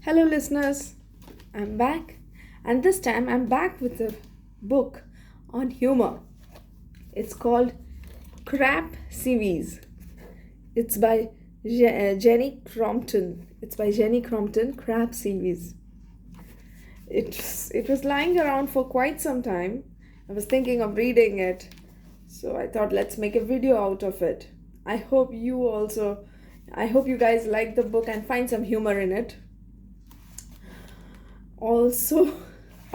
Hello, listeners. I'm back, and this time I'm back with a book on humor. It's called Crap CVs. It's by Jenny Crompton. Crap CVs. It was lying around for quite some time. I was thinking of reading it, so I thought let's make a video out of it. I hope you guys like the book and find some humor in it. Also,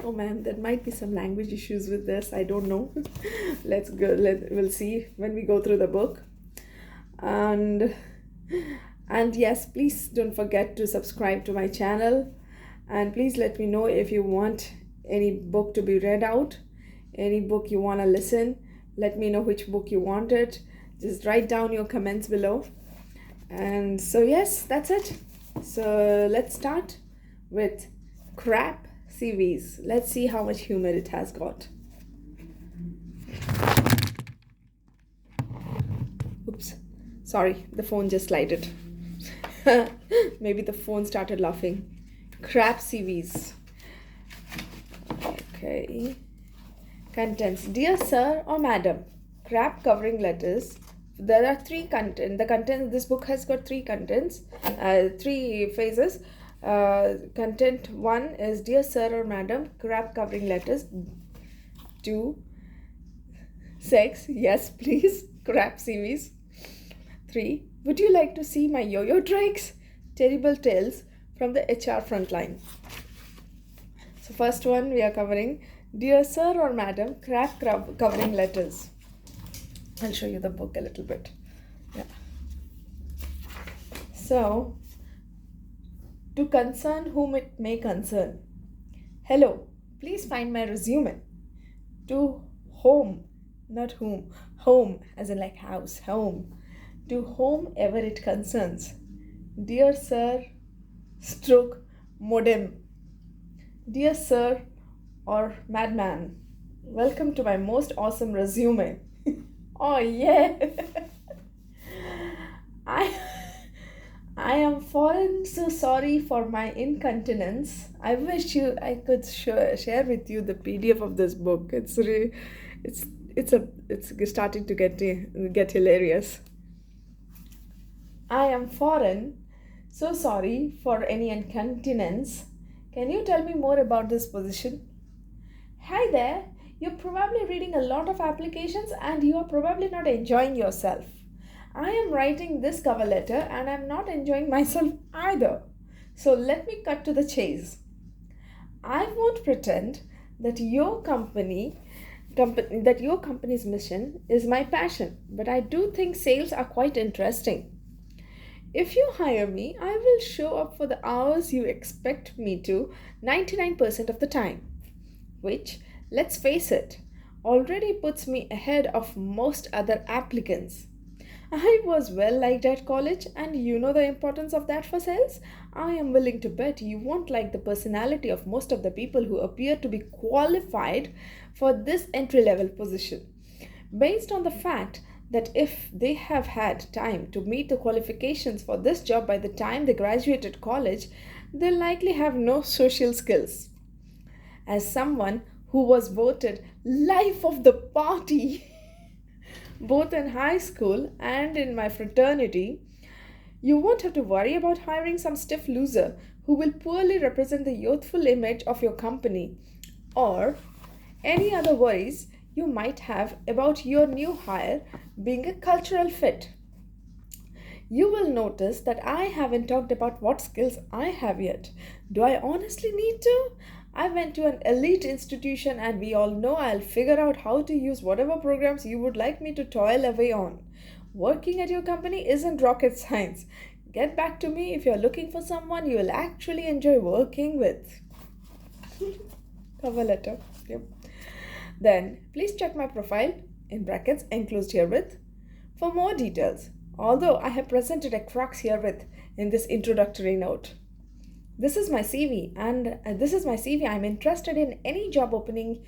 oh man, there might be some language issues with this. I don't know. We'll see when we go through the book. And yes, please don't forget to subscribe to my channel. And please let me know if you want any book to be read out, any book you want to listen. Let me know which book you wanted. Just write down your comments below. And so yes, that's it. So let's start with Crap CVs. Let's see how much humor it has got. Oops. Sorry, the phone just slided. Maybe the phone started laughing. Crap CVs. Okay. Contents. Dear Sir or Madam, crap covering letters. There are three content. This book has got three contents, three phases. Content 1 is Dear Sir or Madam, crap covering letters. 2, sex, yes please, crap CVs. 3, would you like to see my yo-yo tricks? Terrible tales from the HR frontline. So first one we are covering Dear Sir or Madam, crap covering letters. I'll show you the book a little bit. Yeah. So, to concern whom it may concern. Hello, please find my resume. To home, not whom. Home, as in like house, home. To whomever it concerns. Dear Sir, stroke, modem. Dear Sir or Madman, welcome to my most awesome resume. Oh yeah. I am foreign, so sorry for my incontinence. I wish I could share with you the PDF of this book. It's starting to get hilarious. I am foreign, so sorry for any incontinence. Can you tell me more about this position? Hi there. You're probably reading a lot of applications and you are probably not enjoying yourself. I am writing this cover letter and I'm not enjoying myself either. So let me cut to the chase. I won't pretend that your company's mission is my passion, but I do think sales are quite interesting. If you hire me, I will show up for the hours you expect me to 99% of the time, which, let's face it, already puts me ahead of most other applicants. I was well liked at college, and you know the importance of that for sales. I am willing to bet you won't like the personality of most of the people who appear to be qualified for this entry-level position. Based on the fact that if they have had time to meet the qualifications for this job by the time they graduated college, they'll likely have no social skills. As someone who was voted life of the party both in high school and in my fraternity, you won't have to worry about hiring some stiff loser who will poorly represent the youthful image of your company, or any other worries you might have about your new hire being a cultural fit. You will notice that I haven't talked about what skills I have yet. Do I honestly need to? I went to an elite institution and we all know I'll figure out how to use whatever programs you would like me to toil away on. Working at your company isn't rocket science. Get back to me if you're looking for someone you will actually enjoy working with. Cover letter. Yep. Then, please check my profile, in brackets enclosed herewith, for more details. Although I have presented a crux herewith in this introductory note. This is my CV, and I'm interested in any job opening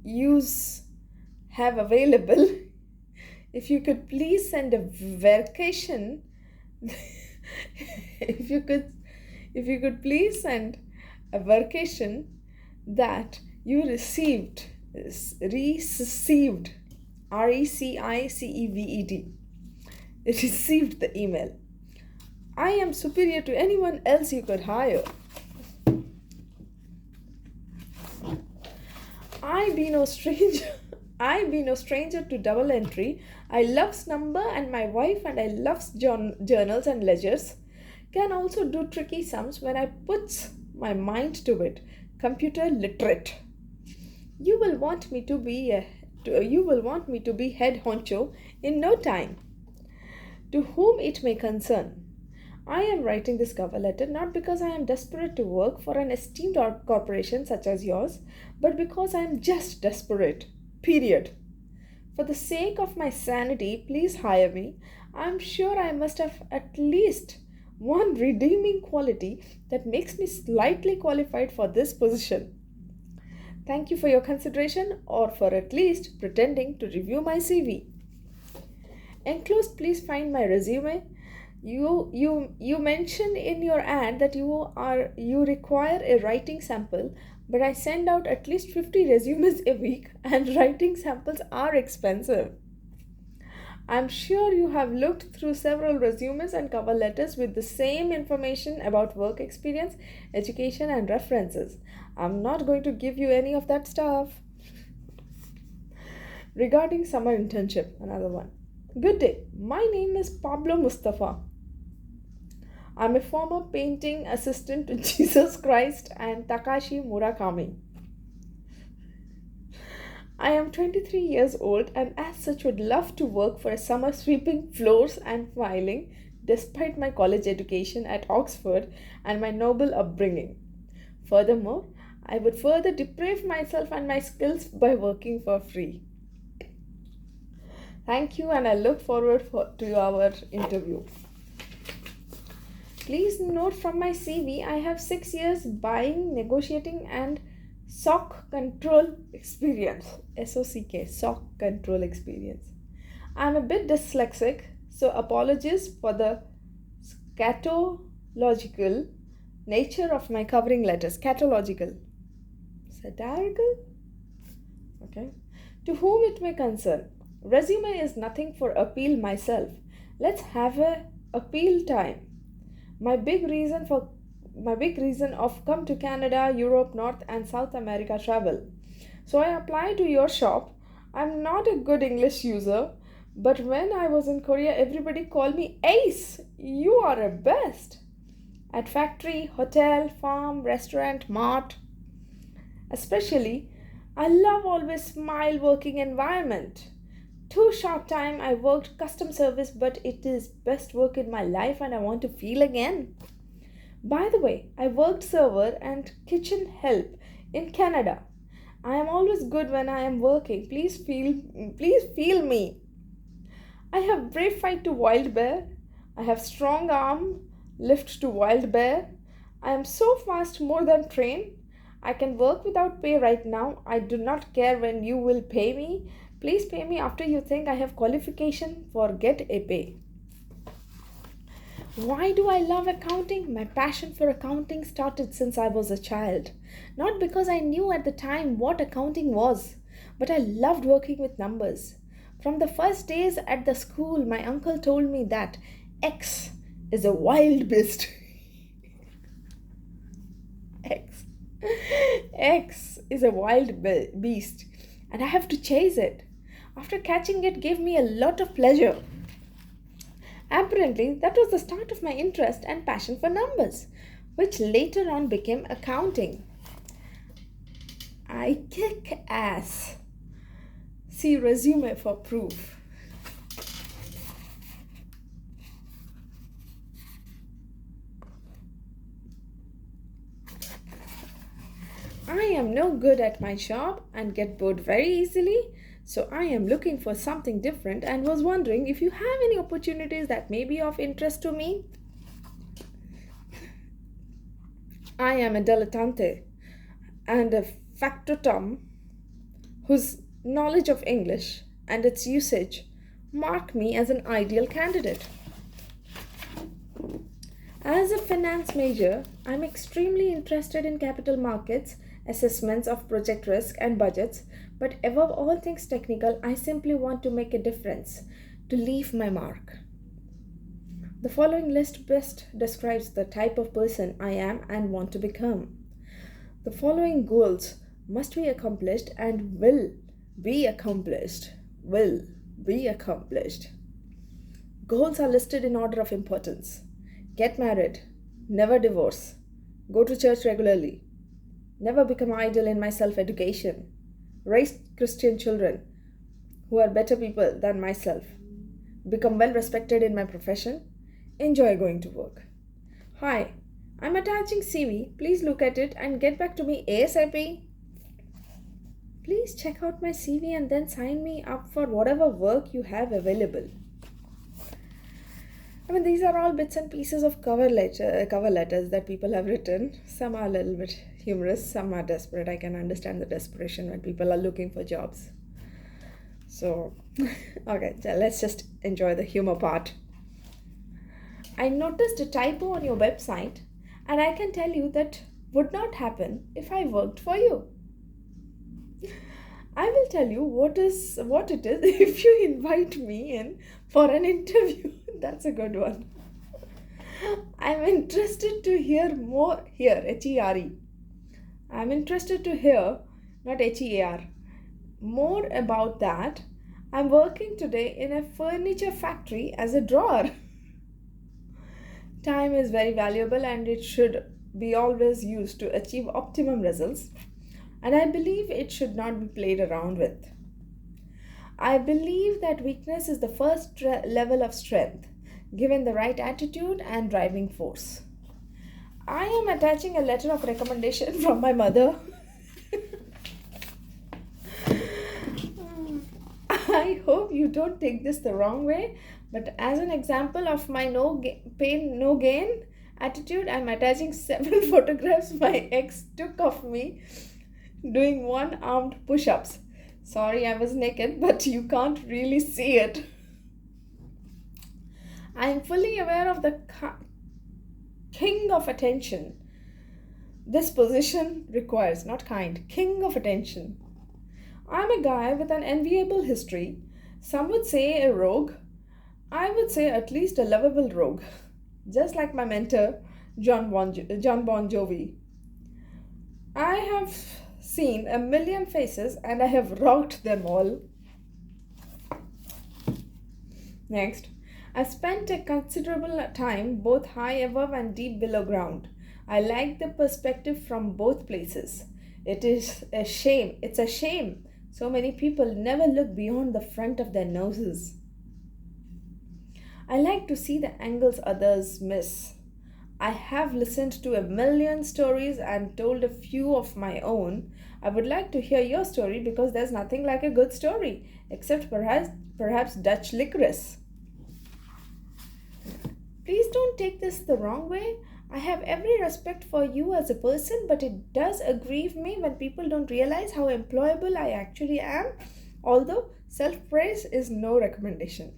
you have available. If you could please send a vacation, if you could If you could please send a vacation that you received, RECICEVED, received the email. I am superior to anyone else you could hire. I be no stranger. I be no stranger to double entry. I loves number and my wife and I loves journals and ledgers. Can also do tricky sums when I puts my mind to it. Computer literate. You will want me to be head honcho in no time. To whom it may concern. I am writing this cover letter not because I am desperate to work for an esteemed corporation such as yours, but because I am just desperate. Period. For the sake of my sanity, please hire me. I am sure I must have at least one redeeming quality that makes me slightly qualified for this position. Thank you for your consideration or for at least pretending to review my CV. Enclosed, please find my resume. You mentioned in your ad that you require a writing sample, but I send out at least 50 resumes a week and writing samples are expensive. I'm sure you have looked through several resumes and cover letters with the same information about work experience, education and references. I'm not going to give you any of that stuff. Regarding summer internship, another one. Good day, my name is Pablo Mustafa. I'm a former painting assistant to Jesus Christ and Takashi Murakami. I am 23 years old and as such would love to work for a summer sweeping floors and filing despite my college education at Oxford and my noble upbringing. Furthermore, I would further deprave myself and my skills by working for free. Thank you and I look forward to our interview. Please note from my CV, I have 6 years buying, negotiating and SOC control experience. SOCK, SOC control experience. I'm a bit dyslexic, so apologies for the scatological nature of my covering letters. Scatological. Satirical? Okay. To whom it may concern. Resume is nothing for appeal myself. Let's have a appeal time. My big reason of come to Canada, Europe, North and South America travel. So I applied to your shop. I'm not a good English user, but when I was in Korea, everybody called me Ace. You are a best. At factory, hotel, farm, restaurant, mart. Especially, I love always smile working environment. Too short time I worked custom service, but it is best work in my life and I want to feel again. By the way, I worked server and kitchen help in Canada. I am always good when I am working. Please feel me. I have brave fight to wild bear. I have strong arm lift to wild bear. I am so fast more than train. I can work without pay right now. I do not care when you will pay me. Please pay me after you think I have qualification for get a pay. Why do I love accounting? My passion for accounting started since I was a child. Not because I knew at the time what accounting was, but I loved working with numbers. From the first days at the school, my uncle told me that X is a wild beast. X is a wild beast, and I have to chase it. After catching it gave me a lot of pleasure. Apparently, that was the start of my interest and passion for numbers, which later on became accounting. I kick ass. See resume for proof. I am no good at my job and get bored very easily. So I am looking for something different and was wondering if you have any opportunities that may be of interest to me. I am a dilettante and a factotum whose knowledge of English and its usage mark me as an ideal candidate. As a finance major, I'm extremely interested in capital markets, assessments of project risk, and budgets, but above all things technical, I simply want to make a difference, to leave my mark. The following list best describes the type of person I am and want to become. The following goals must be accomplished and will be accomplished. Will be accomplished. Goals are listed in order of importance. Get married, never divorce, go to church regularly, never become idle in my self education, raise Christian children who are better people than myself, become well respected in my profession, enjoy going to work. Hi, I'm attaching CV. Please look at it and get back to me ASAP. Please check out my CV and then sign me up for whatever work you have available. These are all bits and pieces of cover letters that people have written. Some are a little bit humorous, some are desperate. I can understand the desperation when people are looking for jobs. So, okay, let's just enjoy the humor part. I noticed a typo on your website, and I can tell you that would not happen if I worked for you. I will tell you what it is if you invite me in for an interview. That's a good one. I'm interested to hear more here, H-E-R-E. I'm interested to hear, not H-E-A-R, more about that. I'm working today in a furniture factory as a drawer. Time is very valuable and it should be always used to achieve optimum results. And I believe it should not be played around with. I believe that weakness is the first level of strength, given the right attitude and driving force. I am attaching a letter of recommendation from my mother. I hope you don't take this the wrong way, but as an example of my no pain, no gain attitude, I'm attaching several photographs my ex took of me doing one-armed push-ups. Sorry, I was naked, but you can't really see it. I am fully aware of the king of attention this position requires, not kind, king of attention. I'm a guy with an enviable history. Some would say a rogue. I would say at least a lovable rogue. Just like my mentor, John Bon Jovi. I have seen a million faces and I have rocked them all. Next, I spent a considerable time both high above and deep below ground. I like the perspective from both places. It's a shame so many people never look beyond the front of their noses. I like to see the angles others miss. I have listened to a million stories and told a few of my own. I would like to hear your story because there's nothing like a good story, except perhaps Dutch licorice. Please don't take this the wrong way. I have every respect for you as a person, but it does aggrieve me when people don't realize how employable I actually am, although self-praise is no recommendation.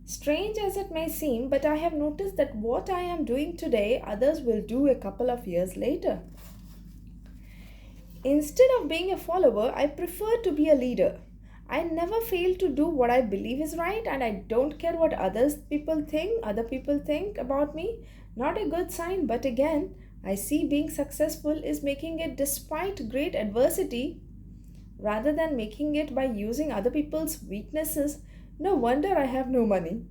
Strange as it may seem, but I have noticed that what I am doing today, others will do a couple of years later. Instead of being a follower, I prefer to be a leader. I never fail to do what I believe is right, and I don't care what other people think about me. Not a good sign, but again, I see being successful is making it despite great adversity rather than making it by using other people's weaknesses. No wonder I have no money.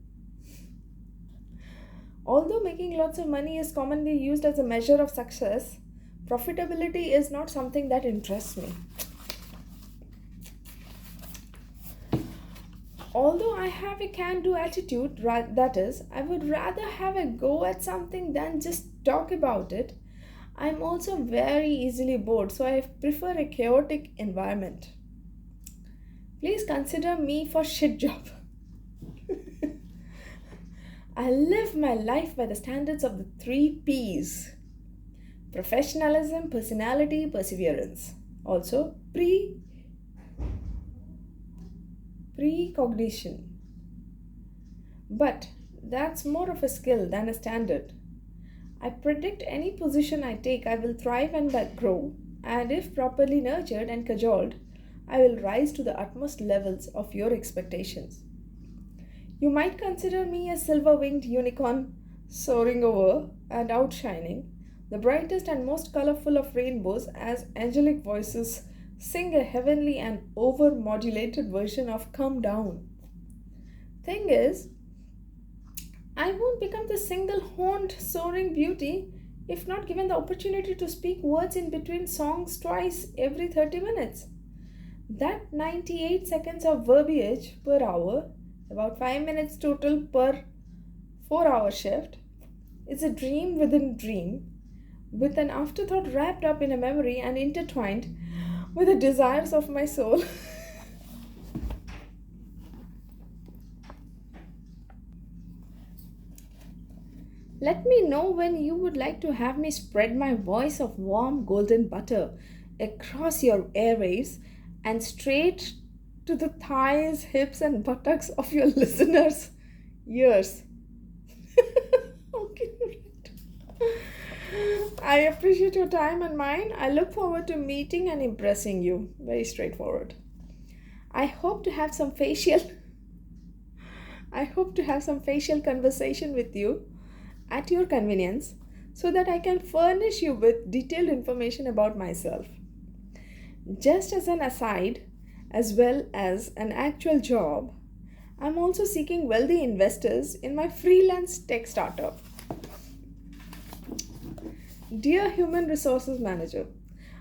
Although making lots of money is commonly used as a measure of success, profitability is not something that interests me. Although I have a can-do attitude, that is, I would rather have a go at something than just talk about it. I'm also very easily bored, so I prefer a chaotic environment. Please consider me for shit job. I live my life by the standards of the 3 P's. Professionalism, personality, perseverance. Also, precognition. But that's more of a skill than a standard. I predict any position I take, I will thrive and grow, and if properly nurtured and cajoled, I will rise to the utmost levels of your expectations. You might consider me a silver winged unicorn soaring over and outshining the brightest and most colorful of rainbows as angelic voices sing a heavenly and over modulated version of Come Down. Thing is, I won't become the single horned soaring beauty if not given the opportunity to speak words in between songs twice every 30 minutes. That 98 seconds of verbiage per hour, about 5 minutes total per 4-hour shift, is a dream within a dream, with an afterthought wrapped up in a memory and intertwined with the desires of my soul. Let me know when you would like to have me spread my voice of warm golden butter across your airwaves and straight to the thighs, hips, and buttocks of your listeners' ears. Okay, right. I appreciate your time and mine. I look forward to meeting and impressing you. Very straightforward. I hope to have some facial I hope to have some facial conversation with you at your convenience so that I can furnish you with detailed information about myself. Just as an aside, as well as an actual job, I'm also seeking wealthy investors in my freelance tech startup. Dear Human Resources Manager,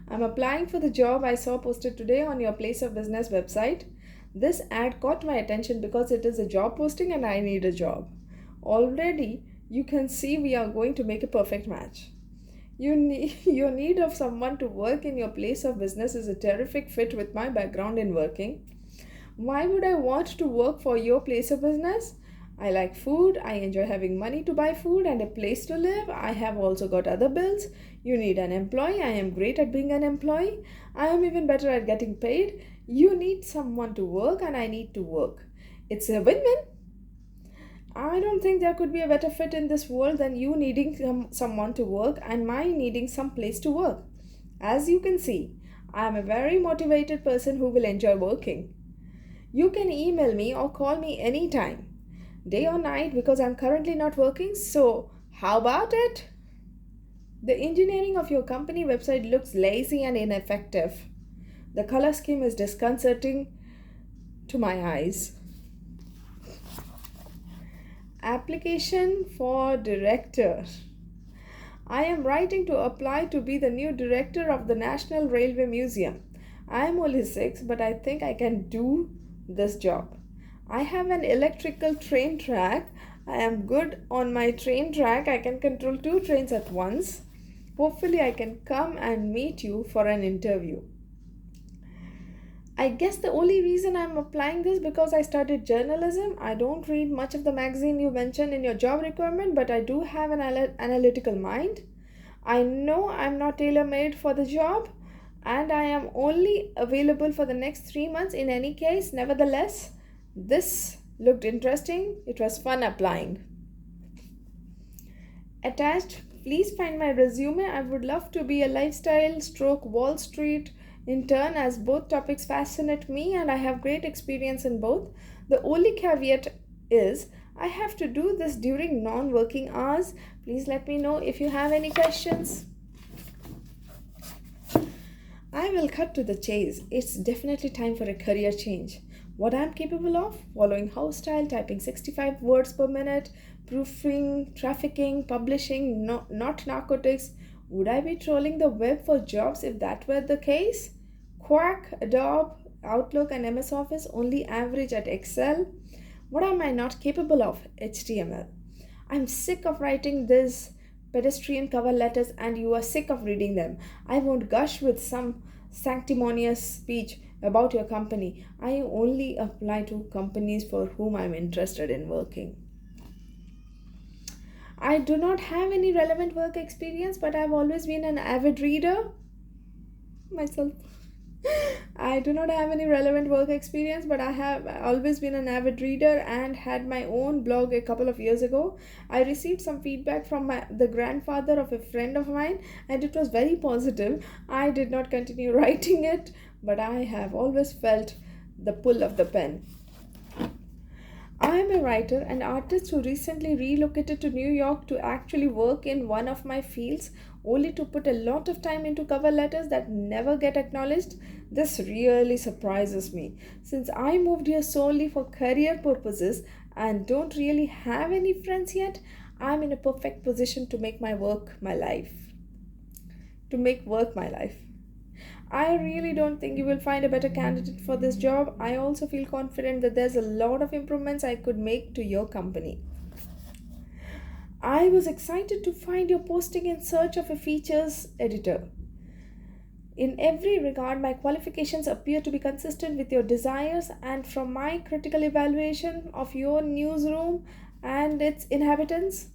I'm applying for the job I saw posted today on your place of business website. This ad caught my attention because it is a job posting and I need a job. Already, you can see we are going to make a perfect match. Your need of someone to work in your place of business is a terrific fit with my background in working. Why would I want to work for your place of business? I like food, I enjoy having money to buy food and a place to live. I have also got other bills. You need an employee. I am great at being an employee. I am even better at getting paid. You need someone to work and I need to work. It's a win-win. I don't think there could be a better fit in this world than you needing someone to work and my needing some place to work. As you can see, I am a very motivated person who will enjoy working. You can email me or call me anytime, day or night, because I'm currently not working. So, how about it? The engineering of your company website looks lazy and ineffective. The color scheme is disconcerting to my eyes. Application for director. I am writing to apply to be the new director of the National Railway Museum. I am only 6, but I think I can do this job. I have an electrical train track. I am good on my train track. I can control 2 trains at once. Hopefully, I can come and meet you for an interview. I guess the only reason I'm applying this because I studied journalism. I don't read much of the magazine you mentioned in your job requirement, but I do have an analytical mind. I know I'm not tailor-made for the job and I am only available for the next 3 months in any case. Nevertheless, this looked interesting. It was fun applying. Attached, please find my resume. I would love to be a lifestyle stroke Wall Street intern as both topics fascinate me and I have great experience in both. The only caveat is I have to do this during non-working hours. Please let me know if you have any questions. I will cut to the chase. It's definitely time for a career change. What I'm capable of? Following house style, typing 65 words per minute, proofing, trafficking, publishing, not narcotics. Would I be trolling the web for jobs if that were the case? Quack, Adobe, Outlook, and MS Office only average at Excel. What am I not capable of? HTML. I'm sick of writing these pedestrian cover letters and you are sick of reading them. I won't gush with some sanctimonious speech about your company. I only apply to companies for whom I'm interested in working. I do not have any relevant work experience, but I've always been an avid reader myself. I do not have any relevant work experience, but I have always been an avid reader and had my own blog a couple of years ago. I received some feedback from the grandfather of a friend of mine, and it was very positive. I did not continue writing it, but I have always felt the pull of the pen. I am a writer and artist who recently relocated to New York to actually work in one of my fields, only to put a lot of time into cover letters that never get acknowledged. This really surprises me, since I moved here solely for career purposes and don't really have any friends yet. I'm in a perfect position to make my work my life. To make work my life. I really don't think you will find a better candidate for this job. I also feel confident that there's a lot of improvements I could make to your company. I was excited to find your posting in search of a features editor. In every regard, my qualifications appear to be consistent with your desires, and from my critical evaluation of your newsroom and its inhabitants,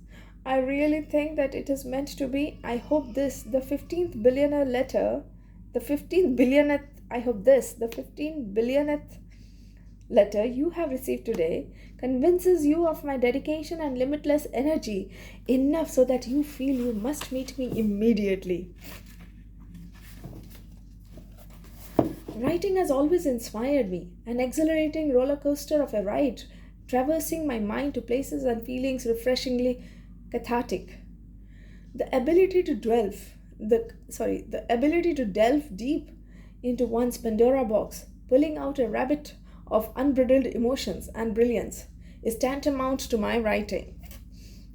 I really think that it is meant to be. I hope this, the 15th billionaire letter, the 15th billionth, I hope this, the 15th billionth letter you have received today convinces you of my dedication and limitless energy enough so that you feel you must meet me immediately. Writing has always inspired me, an exhilarating roller coaster of a ride, traversing my mind to places and feelings refreshingly cathartic. The ability to the ability to delve deep into one's Pandora box, pulling out a rabbit of unbridled emotions and brilliance, is tantamount to my writing.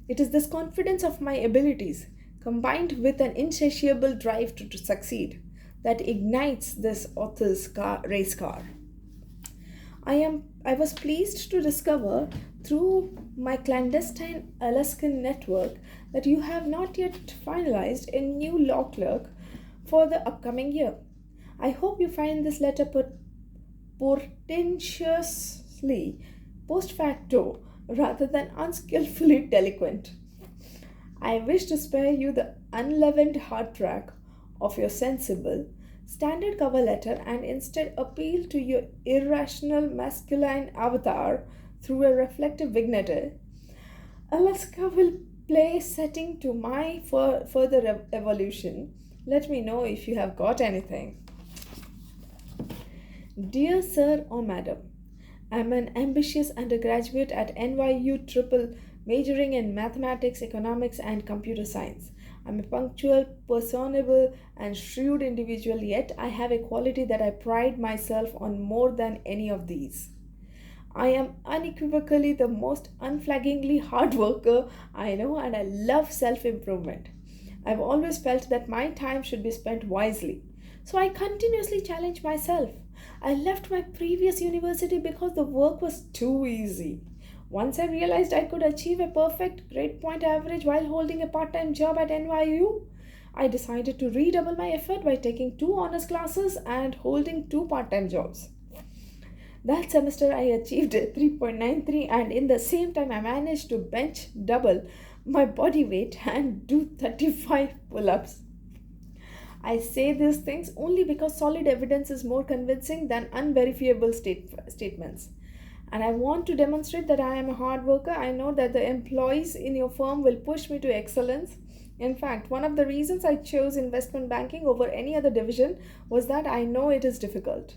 It is this confidence of my abilities, combined with an insatiable drive to succeed, that ignites this race car. I was pleased to discover through my clandestine Alaskan network that you have not yet finalized a new law clerk for the upcoming year. I hope you find this letter portentously post facto rather than unskillfully delinquent. I wish to spare you the unleavened heart track of your sensible, standard cover letter and instead appeal to your irrational masculine avatar through a reflective vignette. Alaska will play setting to my further evolution. Let me know if you have got anything. Dear Sir or Madam, I am an ambitious undergraduate at NYU triple majoring in mathematics, economics, and computer science. I'm a punctual, personable, and shrewd individual, yet I have a quality that I pride myself on more than any of these. I am unequivocally the most unflaggingly hard worker I know, and I love self improvement. I've always felt that my time should be spent wisely, so I continuously challenge myself. I left my previous university because the work was too easy. Once I realized I could achieve a perfect grade point average while holding a part time job at NYU, I decided to redouble my effort by taking 2 honors classes and holding 2 part time jobs. That semester, I achieved a 3.93, and in the same time, I managed to bench double my body weight and do 35 pull ups. I say these things only because solid evidence is more convincing than unverifiable statements. And I want to demonstrate that I am a hard worker. I know that the employees in your firm will push me to excellence. In fact, one of the reasons I chose investment banking over any other division was that I know it is difficult.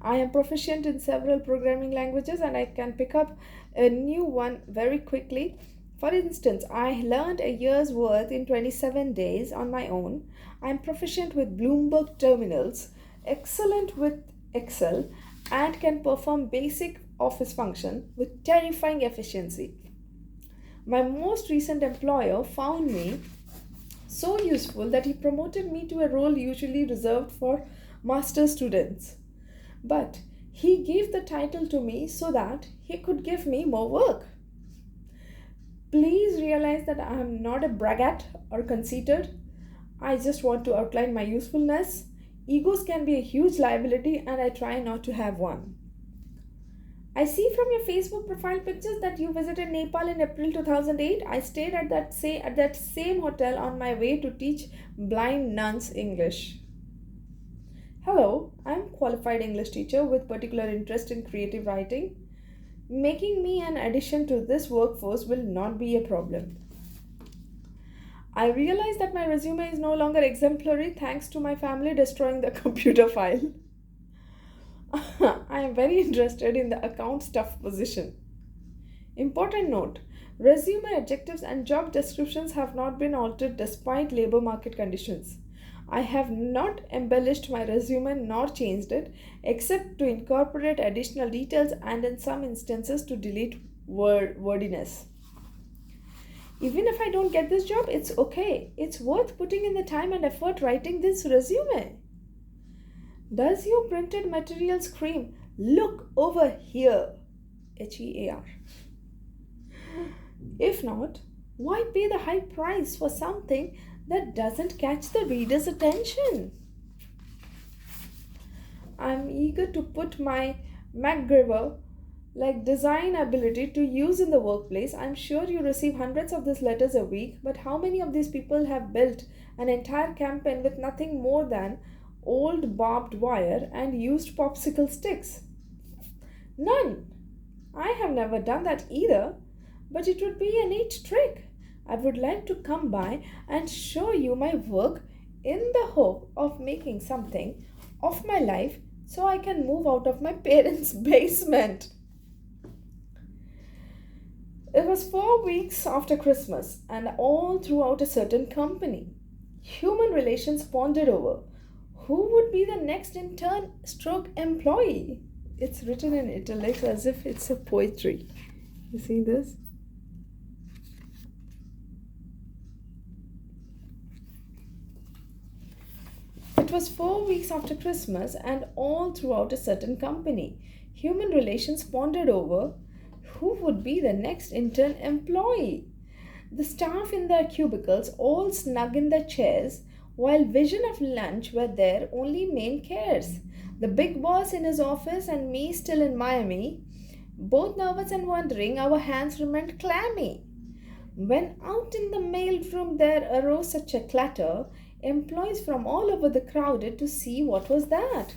I am proficient in several programming languages and I can pick up a new one very quickly. For instance, I learned a year's worth in 27 days on my own. I am proficient with Bloomberg terminals, excellent with Excel, and can perform basic office function with terrifying efficiency. My most recent employer found me so useful that he promoted me to a role usually reserved for master students. But he gave the title to me so that he could give me more work. Please realize that I am not a braggart or conceited. I just want to outline my usefulness. Egos can be a huge liability, and I try not to have one. I see from your Facebook profile pictures that you visited Nepal in April 2008. I stayed at that same hotel on my way to teach blind nuns English. Hello, I'm qualified English teacher with particular interest in creative writing. Making me an addition to this workforce will not be a problem. I realize that my resume is no longer exemplary thanks to my family destroying the computer file. I am very interested in the account staff position. Important note: resume adjectives and job descriptions have not been altered despite labor market conditions. I have not embellished my resume nor changed it, except to incorporate additional details and in some instances to delete wordiness. Even if I don't get this job, it's okay. It's worth putting in the time and effort writing this resume. Does your printed material scream, "Look over here"? HEAR. If not, why pay the high price for something that doesn't catch the reader's attention? I'm eager to put my MacGyver like design ability to use in the workplace. I'm sure you receive hundreds of these letters a week, but how many of these people have built an entire campaign with nothing more than old barbed wire and used popsicle sticks? None. I have never done that either, but it would be a neat trick. I would like to come by and show you my work in the hope of making something of my life so I can move out of my parents' basement. It was 4 weeks after Christmas and all throughout a certain company. Human relations pondered over who would be the next intern stroke employee. It's written in italics as if it's a poetry. You see this? It was 4 weeks after Christmas and all throughout a certain company. Human relations pondered over who would be the next intern employee. The staff in their cubicles all snug in their chairs, while vision of lunch were their only main cares. The big boss in his office and me still in Miami, both nervous and wondering, our hands remained clammy. When out in the mail room there arose such a clatter, employees from all over the crowded to see what was that.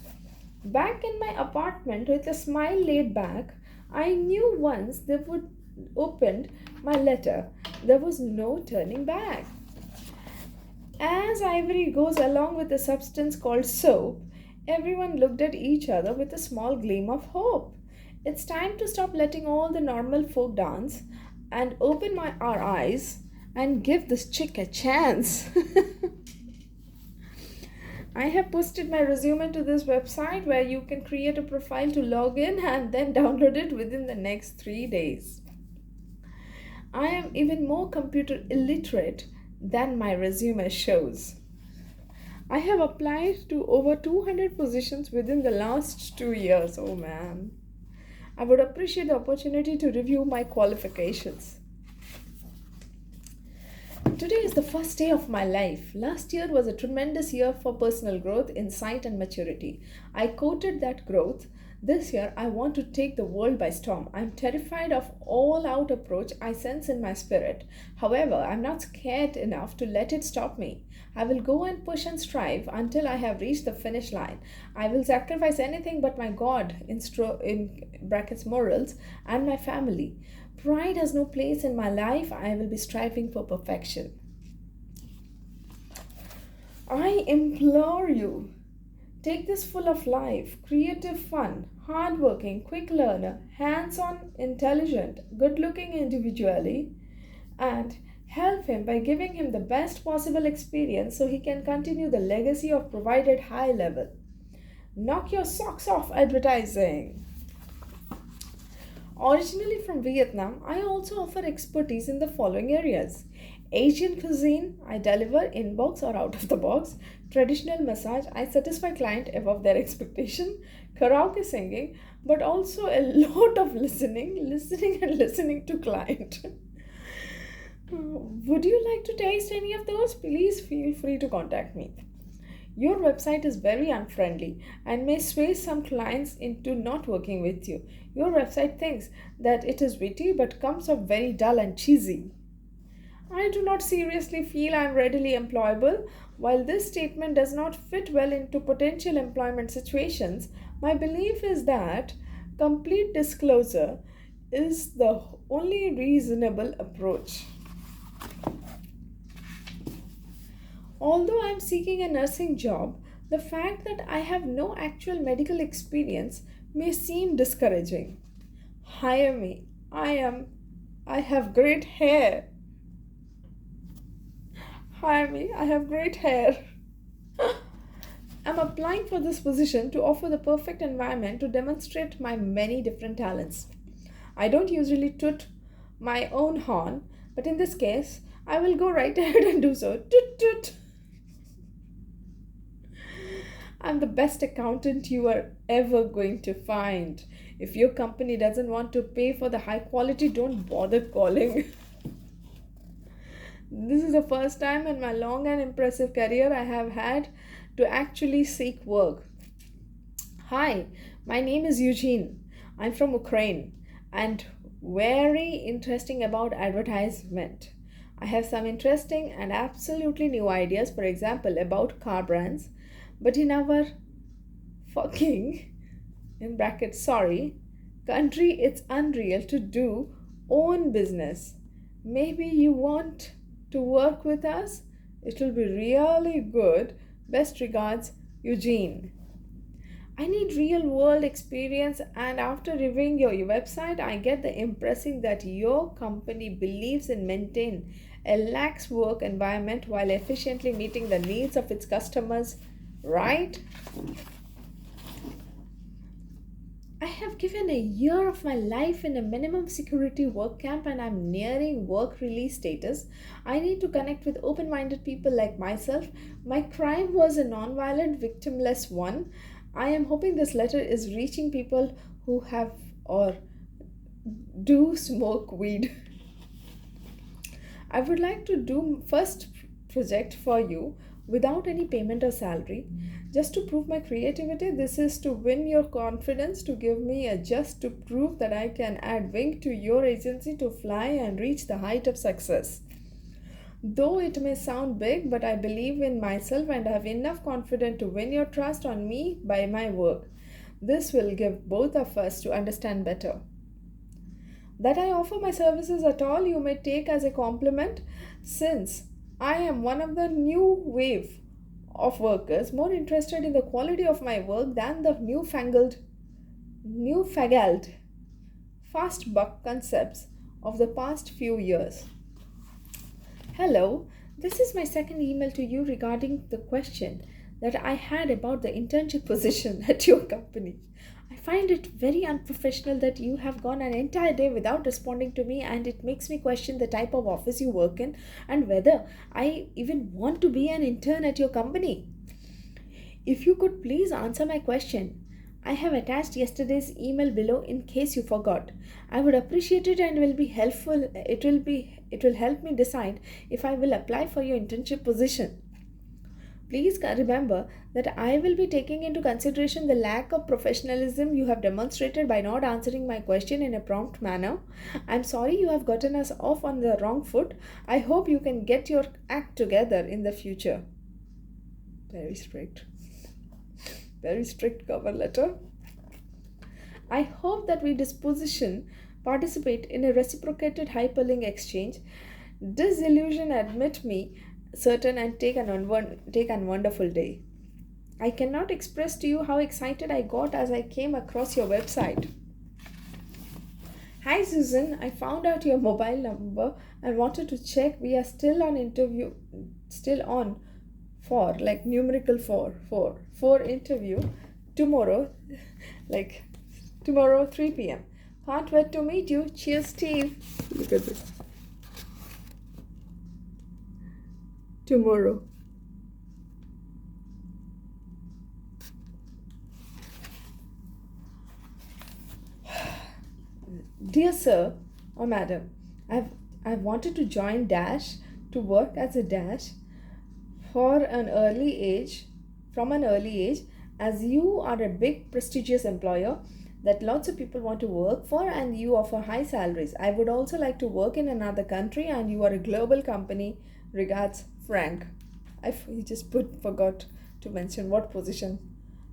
Back in my apartment with a smile laid back, I knew once they would opened my letter, there was no turning back. As ivory goes along with a substance called soap, everyone looked at each other with a small gleam of hope. It's time to stop letting all the normal folk dance and open our eyes and give this chick a chance. I have posted my resume to this website where you can create a profile to log in and then download it within the next 3 days. I am even more computer illiterate than my resume shows. I have applied to over 200 positions within the last 2 years. Oh man. I would appreciate the opportunity to review my qualifications. Today is the first day of my life. Last year was a tremendous year for personal growth, insight, and maturity. I quoted that growth. This year, I want to take the world by storm. I'm terrified of all-out approach I sense in my spirit. However, I'm not scared enough to let it stop me. I will go and push and strive until I have reached the finish line. I will sacrifice anything but my God, in brackets morals, and my family. Pride has no place in my life. I will be striving for perfection. I implore you, take this full of life, creative fun, hardworking, quick learner, hands-on, intelligent, good-looking individually, and help him by giving him the best possible experience so he can continue the legacy of provided high level. Knock your socks off advertising. Originally from Vietnam, I also offer expertise in the following areas: Asian cuisine, I deliver in box or out of the box; traditional massage, I satisfy client above their expectation; karaoke singing, but also a lot of listening and listening to client. Would you like to taste any of those? Please feel free to contact me. Your website is very unfriendly and may sway some clients into not working with you. Your website thinks that it is witty but comes off very dull and cheesy. I do not seriously feel I am readily employable. While this statement does not fit well into potential employment situations, my belief is that complete disclosure is the only reasonable approach. Although I am seeking a nursing job, the fact that I have no actual medical experience may seem discouraging. Hire me. I have great hair. Hire me. I have great hair. I'm applying for this position to offer the perfect environment to demonstrate my many different talents. I don't usually toot my own horn, but in this case, I will go right ahead and do so. Toot toot! I'm the best accountant you are ever going to find. If your company doesn't want to pay for the high quality, don't bother calling. This is the first time in my long and impressive career I have had to actually seek work. Hi, my name is Eugene. I'm from Ukraine and very interesting about advertisement. I have some interesting and absolutely new ideas, for example, about car brands, but in our fucking, in brackets, sorry, country, it's unreal to do own business. Maybe you want to work with us? It will be really good. Best regards, Eugene. I need real world experience, and after reviewing your website, I get the impression that your company believes in maintain a lax work environment while efficiently meeting the needs of its customers, right? I have given a year of my life in a minimum security work camp and I'm nearing work release status. I need to connect with open minded people like myself. My crime was a non-violent, victimless one. I am hoping this letter is reaching people who have or do smoke weed. I would like to do first project for you without any payment or salary. Just to prove my creativity, this is to win your confidence, to give me a just to prove that I can add wing to your agency to fly and reach the height of success. Though it may sound big, but I believe in myself and have enough confidence to win your trust on me by my work. This will give both of us to understand better. That I offer my services at all, you may take as a compliment, since I am one of the new wave of workers more interested in the quality of my work than the newfangled, fast buck concepts of the past few years. Hello, this is my second email to you regarding the question that I had about the internship position at your company. I find it very unprofessional that you have gone an entire day without responding to me, and it makes me question the type of office you work in and whether I even want to be an intern at your company. If you could please answer my question. I have attached yesterday's email below in case you forgot. I would appreciate it and will be helpful. It will help me decide if I will apply for your internship position. Please remember that I will be taking into consideration the lack of professionalism you have demonstrated by not answering my question in a prompt manner. I'm sorry you have gotten us off on the wrong foot. I hope you can get your act together in the future. Very strict. Very strict cover letter. I hope that we participate in a reciprocated hyperlink exchange. Disillusion admit me certain and take an wonderful day. I cannot express to you how excited I got as I came across your website. Hi Susan, I found out your mobile number and wanted to check we are still on for like numerical for interview tomorrow, like tomorrow 3 p.m. Can't wait to meet you. Cheers, Steve. Look at this. Tomorrow. Dear sir or madam, I've wanted to join Dash to work as a Dash from an early age, as you are a big prestigious employer that lots of people want to work for and you offer high salaries. I would also like to work in another country and you are a global company. Regards, Frank. He just forgot to mention what position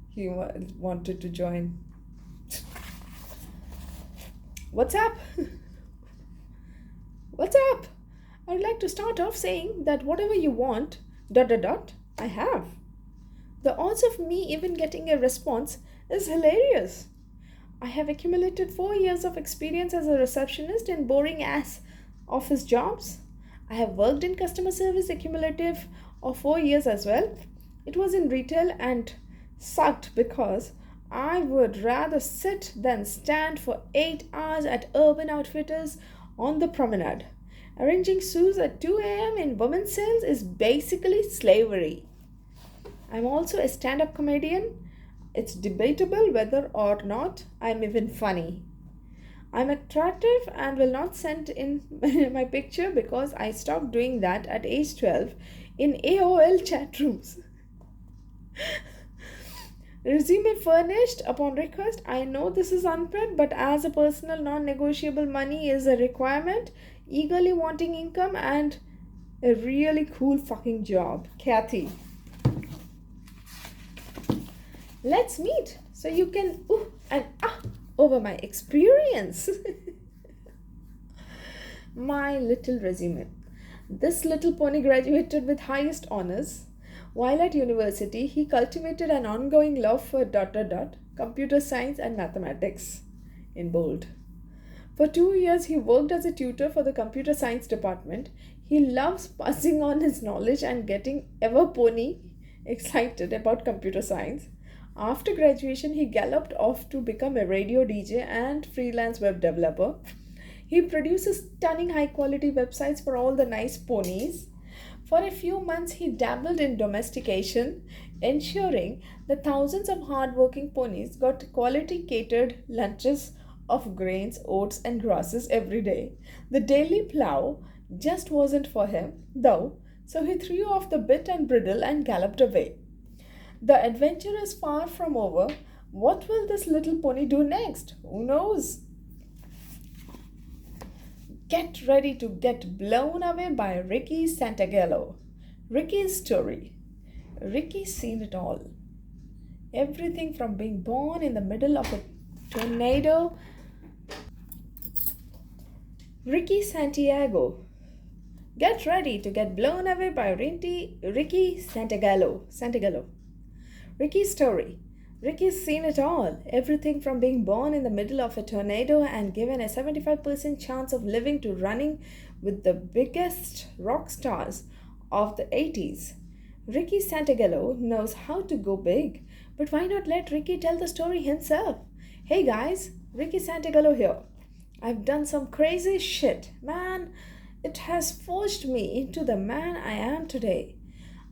he wanted to join. What's up? What's up? I'd like to start off saying that whatever you want, dot dot dot, I have. The odds of me even getting a response is hilarious. I have accumulated 4 years of experience as a receptionist in boring ass office jobs. I have worked in customer service accumulative of 4 years as well. It was in retail and sucked because I would rather sit than stand for 8 hours at Urban Outfitters on the promenade. Arranging shoes at 2 a.m. in women's sales is basically slavery. I'm also a stand up comedian. It's debatable whether or not I'm even funny. I'm attractive and will not send in my picture because I stopped doing that at age 12 in AOL chat rooms. Resume furnished upon request. I know this is unfair, but as a personal non negotiable, money is a requirement, eagerly wanting income, and a really cool fucking job. Kathy. Let's meet so you can ooh and ah over my experience. My little resume. This little pony graduated with highest honors. While at university, he cultivated an ongoing love for dot dot dot, computer science and mathematics in bold. For 2 years, he worked as a tutor for the computer science department. He loves passing on his knowledge and getting ever pony excited about computer science. After graduation, he galloped off to become a radio DJ and freelance web developer. He produces stunning high quality websites for all the nice ponies. For a few months, he dabbled in domestication, ensuring that thousands of hard-working ponies got quality catered lunches of grains, oats, and grasses every day. The daily plow just wasn't for him, though, so he threw off the bit and bridle and galloped away. The adventure is far from over. What will this little pony do next? Who knows? Get ready to get blown away by Ricky Santagello. Ricky's story. Ricky's seen it all. Everything from being born in the middle of a tornado. Ricky Santiago. Get ready to get blown away by Ricky Santagello. Ricky's story. Ricky's seen it all. Everything from being born in the middle of a tornado and given a 75% chance of living to running with the biggest rock stars of the 80s. Ricky Santagello knows how to go big, but why not let Ricky tell the story himself? Hey guys, Ricky Santagello here. I've done some crazy shit. Man, it has forged me into the man I am today.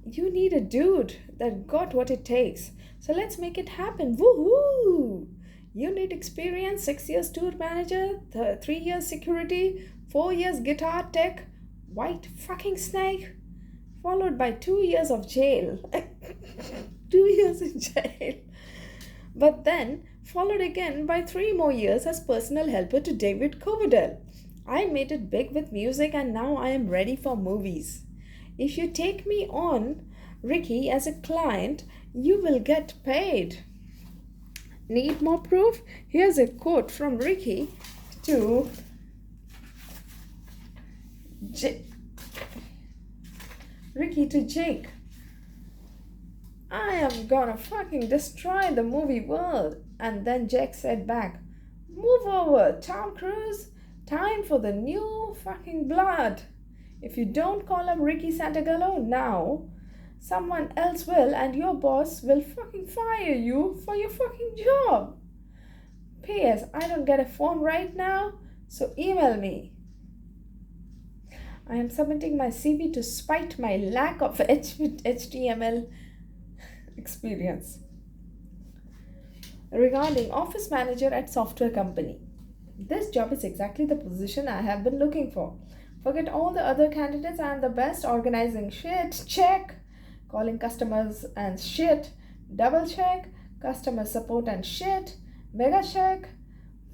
You need a dude that got what it takes. So let's make it happen. Woohoo! You need experience, 6 years tour manager, 3 years security, 4 years guitar tech, white fucking snake, followed by 2 years of jail. 2 years in jail. But then followed again by 3 more years as personal helper to David Coverdale. I made it big with music and now I am ready for movies. If you take me on, Ricky, as a client, you will get paid. Need more proof? Here's a quote from Ricky to Jake. I am gonna fucking destroy the movie world. And then Jake said back, move over, Tom Cruise. Time for the new fucking blood. If you don't call up Ricky Santagello now, someone else will and your boss will fucking fire you for your fucking job. P.S. I don't get a phone right now, so email me. I am submitting my CV to spite my lack of HTML experience. Regarding office manager at software company. This job is exactly the position I have been looking for. Forget all the other candidates. I am the best. Organizing shit, check. Calling customers and shit, double check. Customer support and shit, mega check.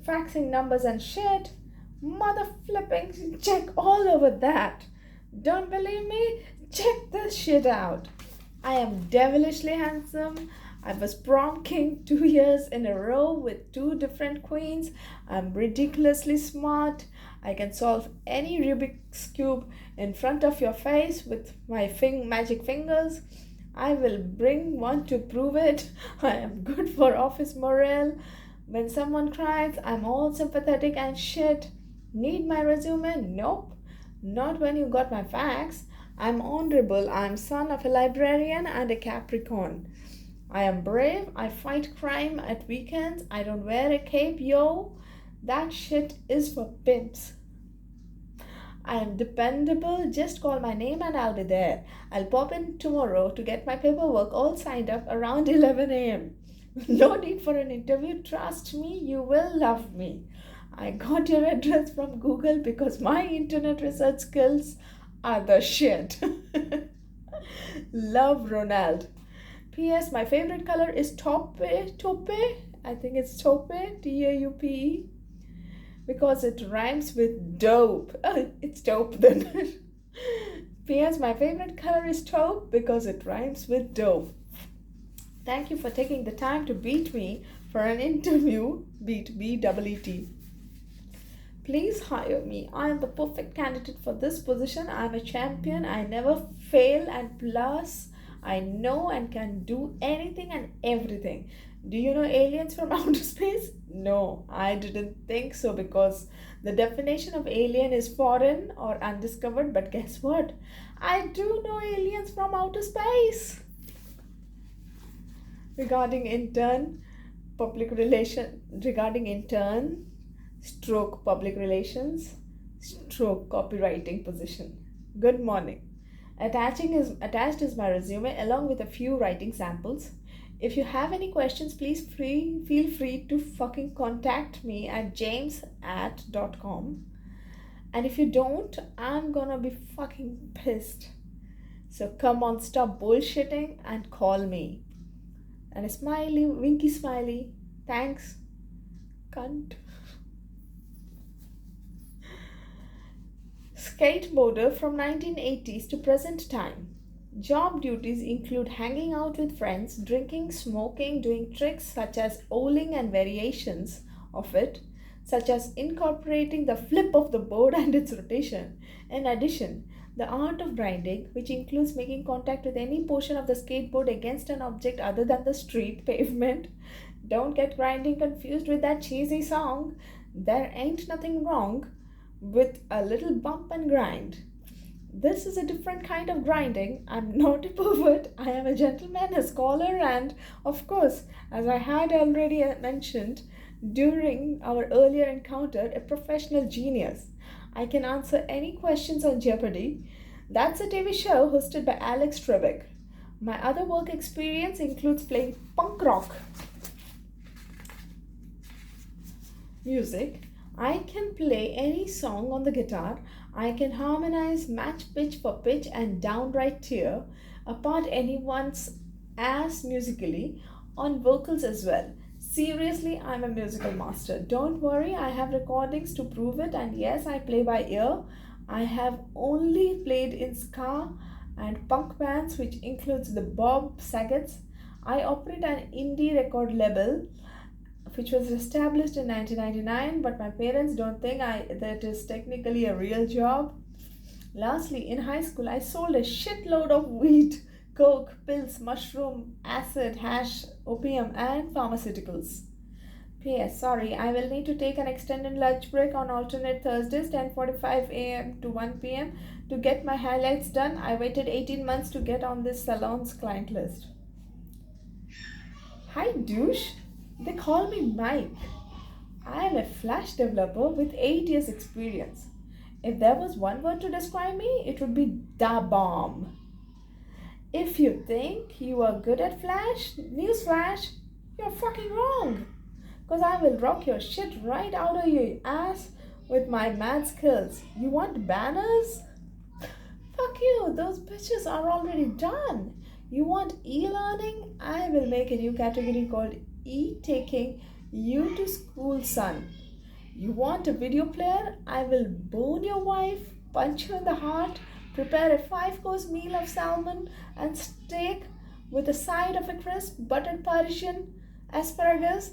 Faxing numbers and shit, mother flipping check all over that. Don't believe me? Check this shit out. I am devilishly handsome. I was prom king 2 years in a row with two different queens. I'm ridiculously smart. I can solve any Rubik's Cube in front of your face with my magic fingers. I will bring one to prove it. I am good for office morale. When someone cries, I'm all sympathetic and shit. Need my resume? Nope. Not when you got my facts. I'm honorable. I'm son of a librarian and a Capricorn. I am brave. I fight crime at weekends. I don't wear a cape, yo. That shit is for pimps. I am dependable. Just call my name and I'll be there. I'll pop in tomorrow to get my paperwork all signed up around 11 a.m. No need for an interview. Trust me, you will love me. I got your address from Google because my internet research skills are the shit. Love, Ronald. P.S. My favorite color is taupe. Taupe? I think it's taupe. Taupe. Because it rhymes with dope. It's taupe then. P.S. My favorite color is taupe because it rhymes with dope. Thank you for taking the time to beat me for an interview. Beat B-E-E-T. Please hire me. I am the perfect candidate for this position. I am a champion. I never fail, and plus I know and can do anything and everything. Do you know aliens from outer space? No, I didn't think so because the definition of alien is foreign or undiscovered. But guess what? I do know aliens from outer space. Regarding intern, public stroke public relations, stroke copywriting position. Good morning. Attached is my resume along with a few writing samples. If you have any questions, please feel free to fucking contact me at james@.com. And if you don't, I'm gonna be fucking pissed. So come on, stop bullshitting and call me. And a smiley, winky smiley. Thanks, cunt. Skateboarder from 1980s to present time. Job duties include hanging out with friends, drinking, smoking, doing tricks such as owling and variations of it, such as incorporating the flip of the board and its rotation. In addition, the art of grinding, which includes making contact with any portion of the skateboard against an object other than the street pavement. Don't get grinding confused with that cheesy song. There ain't nothing wrong with a little bump and grind. This is a different kind of grinding. I'm not a pervert. I am a gentleman, a scholar, and, of course, as I had already mentioned during our earlier encounter, a professional genius. I can answer any questions on Jeopardy! That's a TV show hosted by Alex Trebek. My other work experience includes playing punk rock music. I can play any song on the guitar. I can harmonize, match pitch for pitch, and downright tear apart anyone's ass musically on vocals as well. Seriously, I'm a musical master. Don't worry, I have recordings to prove it, and yes, I play by ear. I have only played in ska and punk bands, which includes the Bob Saget's. I operate an indie record label which was established in 1999, but my parents don't think that is technically a real job. Lastly, in high school, I sold a shitload of weed, coke, pills, mushroom, acid, hash, opium, and pharmaceuticals. P.S. Sorry, I will need to take an extended lunch break on alternate Thursdays, 10:45 a.m. to 1 p.m. to get my highlights done. I waited 18 months to get on this salon's client list. Hi, douche. They call me Mike. I am a Flash developer with 8 years experience. If there was one word to describe me, it would be da bomb. If you think you are good at Flash, newsflash, you're fucking wrong. Cause I will rock your shit right out of your ass with my mad skills. You want banners? Fuck you, those bitches are already done. You want e-learning? I will make a new category called taking you to school, son. You want a video player? I will bone your wife, punch you in the heart, Prepare a 5 course meal of salmon and steak with a side of a crisp buttered Parisian asparagus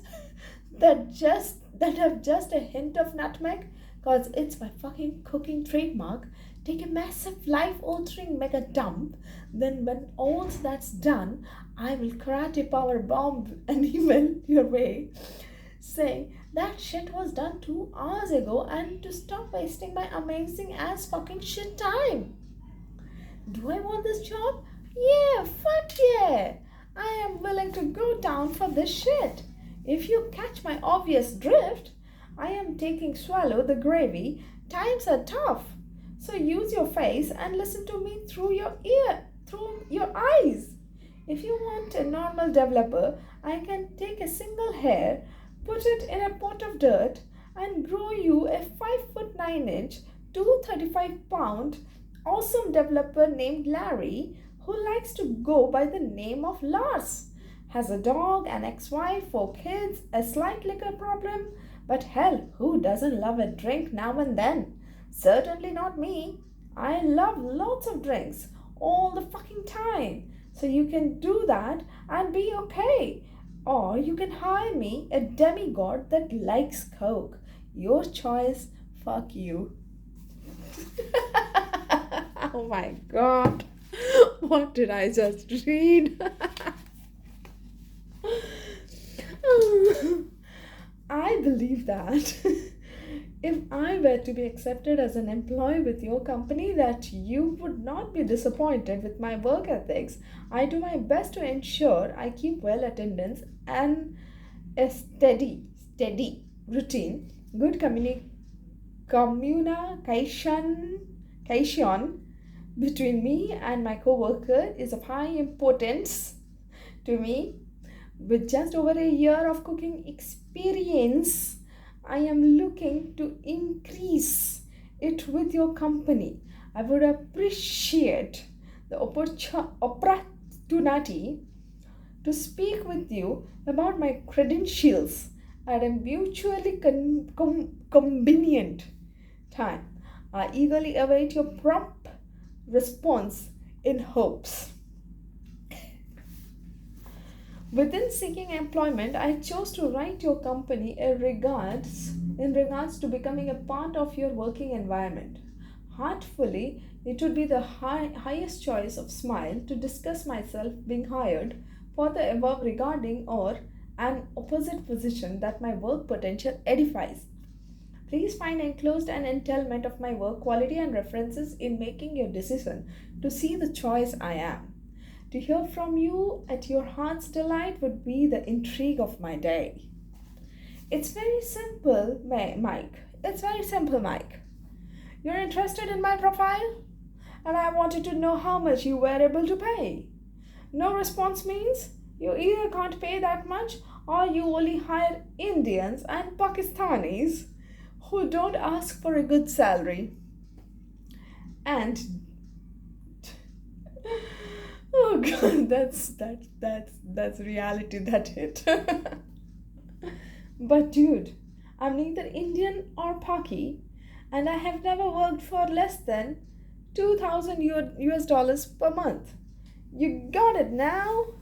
that have just a hint of nutmeg, cause it's my fucking cooking trademark. Take a massive life-altering mega dump. Then when all that's done, I will karate power bomb an email your way saying that shit was done 2 hours ago and to stop wasting my amazing ass fucking shit time. Do I want this job? Yeah, fuck yeah! I am willing to go down for this shit. If you catch my obvious drift, I am taking swallow the gravy. Times are tough. So use your face and listen to me through your eyes. If you want a normal developer, I can take a single hair, put it in a pot of dirt, and grow you a 5'9" 235-pound awesome developer named Larry who likes to go by the name of Lars. Has a dog, an ex-wife, 4 kids, a slight liquor problem, but hell, who doesn't love a drink now and then? Certainly not me. I love lots of drinks all the fucking time. So you can do that and be okay. Or you can hire me, a demigod that likes Coke. Your choice. Fuck you. Oh my god. What did I just read? I believe that if I were to be accepted as an employee with your company, that you would not be disappointed with my work ethics. I do my best to ensure I keep well attendance and a steady routine, good communication between me and my coworker is of high importance to me. With just over a year of cooking experience, I am looking to increase it with your company. I would appreciate the opportunity to speak with you about my credentials at a mutually convenient time. I eagerly await your prompt response in hopes. Within seeking employment, I chose to write your company in regards to becoming a part of your working environment. Heartfully, it would be the highest choice of smile to discuss myself being hired for the above regarding or an opposite position that my work potential edifies. Please find enclosed an entailment of my work quality and references in making your decision to see the choice I am. To hear from you at your heart's delight would be the intrigue of my day. It's very simple, Mike. It's very simple, Mike. You're interested in my profile? And I wanted to know how much you were able to pay. No response means you either can't pay that much or you only hire Indians and Pakistanis who don't ask for a good salary. And oh god, that's reality that hit. But dude, I'm neither Indian or Paki, and I have never worked for less than 2,000 US dollars per month. You got it now?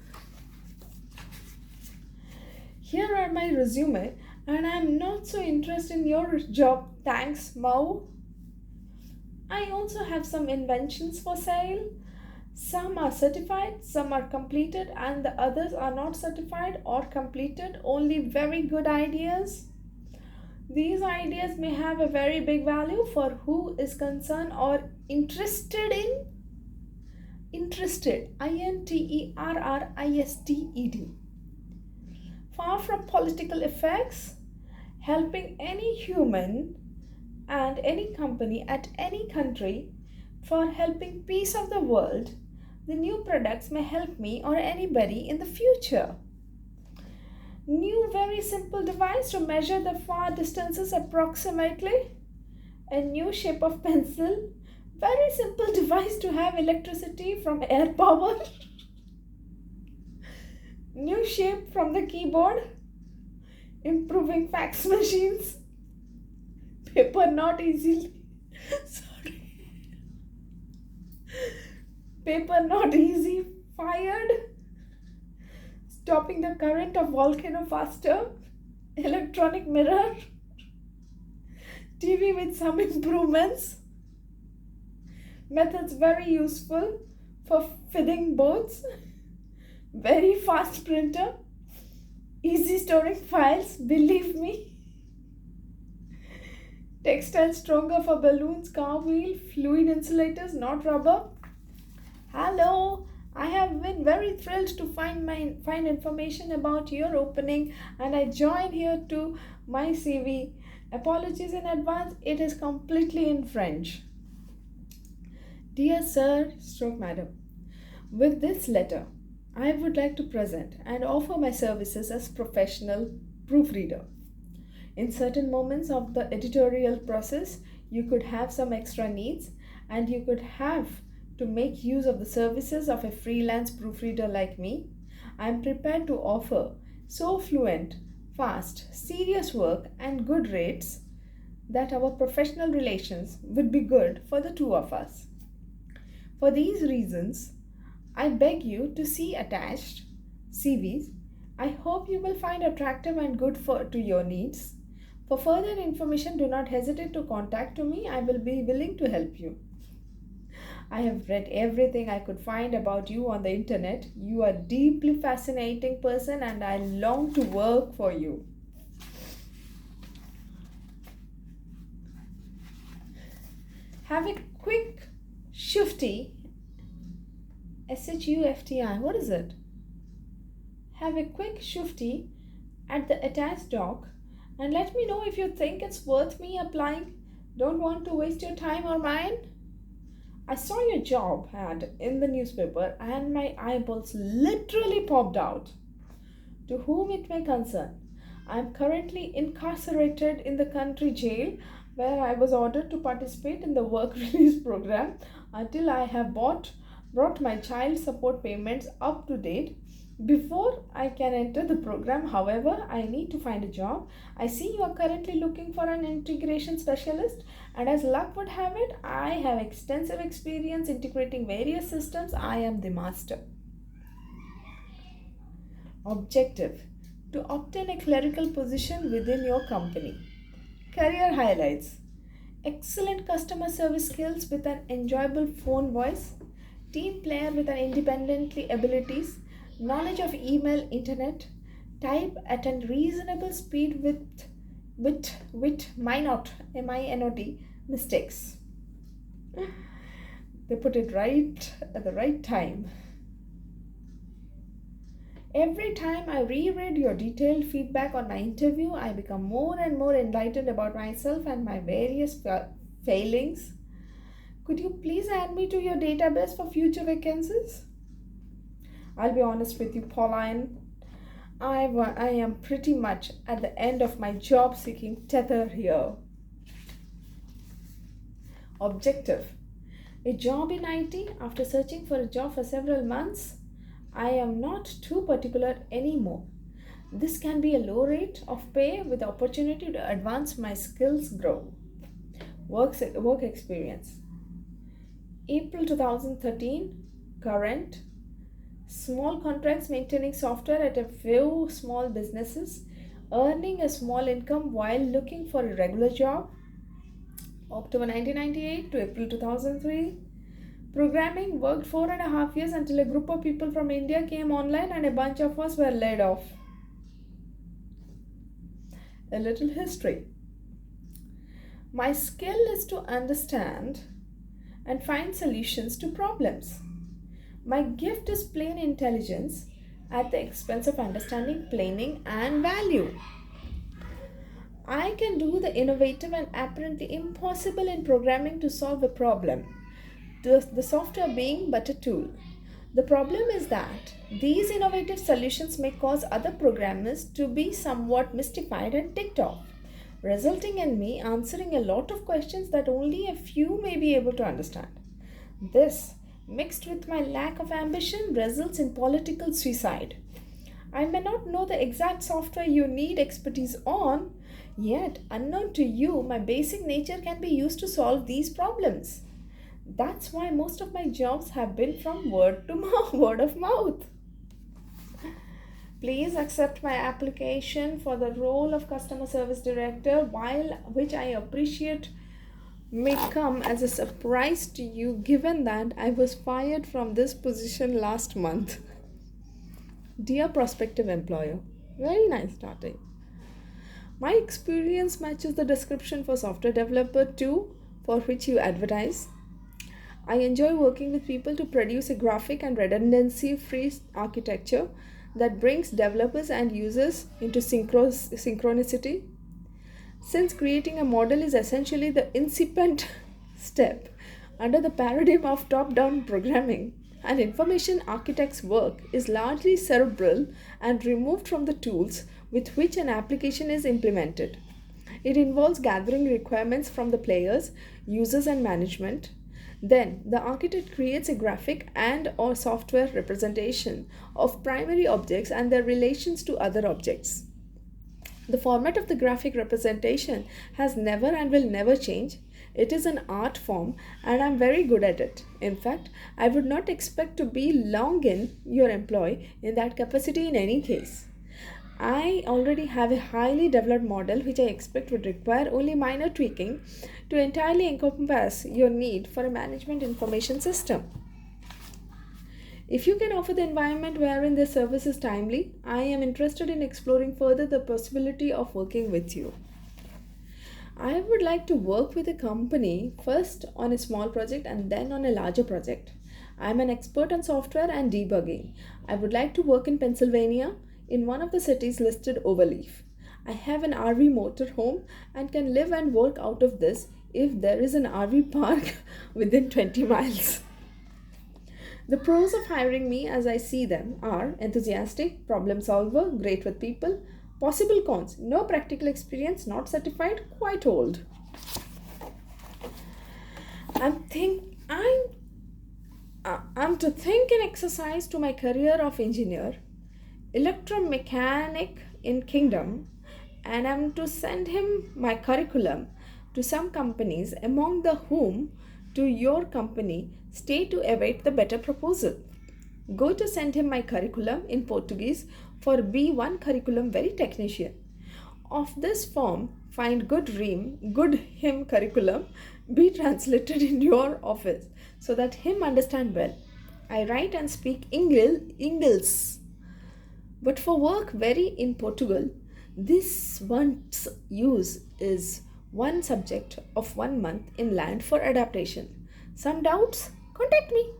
Here are my resume, and I'm not so interested in your job, thanks, Mo. I also have some inventions for sale. Some are certified, some are completed, and the others are not certified or completed, only very good ideas. These ideas may have a very big value for who is concerned or interested in. Interested, Interrested. Far from political effects, helping any human and any company at any country for helping peace of the world. The new products may help me or anybody in the future. New very simple device to measure the far distances approximately. A new shape of pencil. Very simple device to have electricity from air power. New shape from the keyboard. Improving fax machines. Paper not easily. Sorry. Paper not easy, fired, stopping the current of volcano faster, electronic mirror, TV with some improvements, methods very useful for filling boards, very fast printer, easy storing files, believe me, textile stronger for balloons, car wheel, fluid insulators, not rubber. Hello, I have been very thrilled to find information about your opening, and I join here to my CV. Apologies in advance, it is completely in French. Dear Sir, stroke Madam, with this letter, I would like to present and offer my services as professional proofreader. In certain moments of the editorial process, you could have some extra needs and you could have to make use of the services of a freelance proofreader like me. I am prepared to offer so fluent, fast, serious work and good rates that our professional relations would be good for the two of us. For these reasons, I beg you to see attached CVs. I hope you will find attractive and good to your needs. For further information, do not hesitate to contact me. I will be willing to help you. I have read everything I could find about you on the internet. You are a deeply fascinating person and I long to work for you. Have a quick shufti. SHUFTI. What is it? Have a quick shufti at the attached doc and let me know if you think it's worth me applying. Don't want to waste your time or mine. I saw your job ad in the newspaper and my eyeballs literally popped out. To whom it may concern, I am currently incarcerated in the country jail where I was ordered to participate in the work release program until I have brought my child support payments up to date. Before I can enter the program, however, I need to find a job. I see you are currently looking for an integration specialist, and as luck would have it, I have extensive experience integrating various systems. I am the master. Objective: to obtain a clerical position within your company. Career highlights: excellent customer service skills with an enjoyable phone voice, team player with an independently abilities, knowledge of email, internet, type at a reasonable speed with minot mistakes. They put it right at the right time. Every time I reread your detailed feedback on my interview, I become more and more enlightened about myself and my various failings. Could you please add me to your database for future vacancies? I'll be honest with you, Pauline. I am pretty much at the end of my job seeking tether here. Objective: a job in IT. After searching for a job for several months, I am not too particular anymore. This can be a low rate of pay with the opportunity to advance my skills grow. Work experience: April 2013, current. Small contracts maintaining software at a few small businesses, earning a small income while looking for a regular job. October 1998 to April 2003. Programming, worked 4.5 years until a group of people from India came online and a bunch of us were laid off. A little history. My skill is to understand and find solutions to problems. My gift is plain intelligence at the expense of understanding, planning, and value. I can do the innovative and apparently impossible in programming to solve a problem, the software being but a tool. The problem is that these innovative solutions may cause other programmers to be somewhat mystified and ticked off, resulting in me answering a lot of questions that only a few may be able to understand. This, mixed with my lack of ambition, results in political suicide. I may not know the exact software you need expertise on, yet, unknown to you, my basic nature can be used to solve these problems. That's why most of my jobs have been from word to mouth, word of mouth. Please accept my application for the role of customer service director, which I appreciate may come as a surprise to you given that I was fired from this position last month. Dear prospective employer, very nice starting. My experience matches the description for software developer too, for which you advertise. I enjoy working with people to produce a graphic and redundancy free architecture that brings developers and users into synchronicity. Since creating a model is essentially the incipient step under the paradigm of top down programming, an information architect's work is largely cerebral and removed from the tools with which an application is implemented. It involves gathering requirements from the players, users, and management. Then, the architect creates a graphic and or software representation of primary objects and their relations to other objects. The format of the graphic representation has never and will never change. It is an art form and I'm very good at it. In fact, I would not expect to be long in your employ in that capacity in any case. I already have a highly developed model which I expect would require only minor tweaking to entirely encompass your need for a management information system. If you can offer the environment wherein the service is timely, I am interested in exploring further the possibility of working with you. I would like to work with a company first on a small project and then on a larger project. I am an expert on software and debugging. I would like to work in Pennsylvania in one of the cities listed overleaf. I have an RV motorhome and can live and work out of this if there is an RV park within 20 miles. The pros of hiring me as I see them are enthusiastic, problem solver, great with people. Possible cons: no practical experience, not certified, quite old. I'm to think and exercise to my career of engineer, electromechanic in Kingdom, and I'm to send him my curriculum to some companies, among the whom to your company, stay to await the better proposal. Go to send him my curriculum in Portuguese for B1 curriculum very technician. Of this form, find good him curriculum be translated in your office so that him understand well. I write and speak English, but for work very in Portugal, this one's use is one subject of 1 month in land for adaptation. Some doubts? Contact me.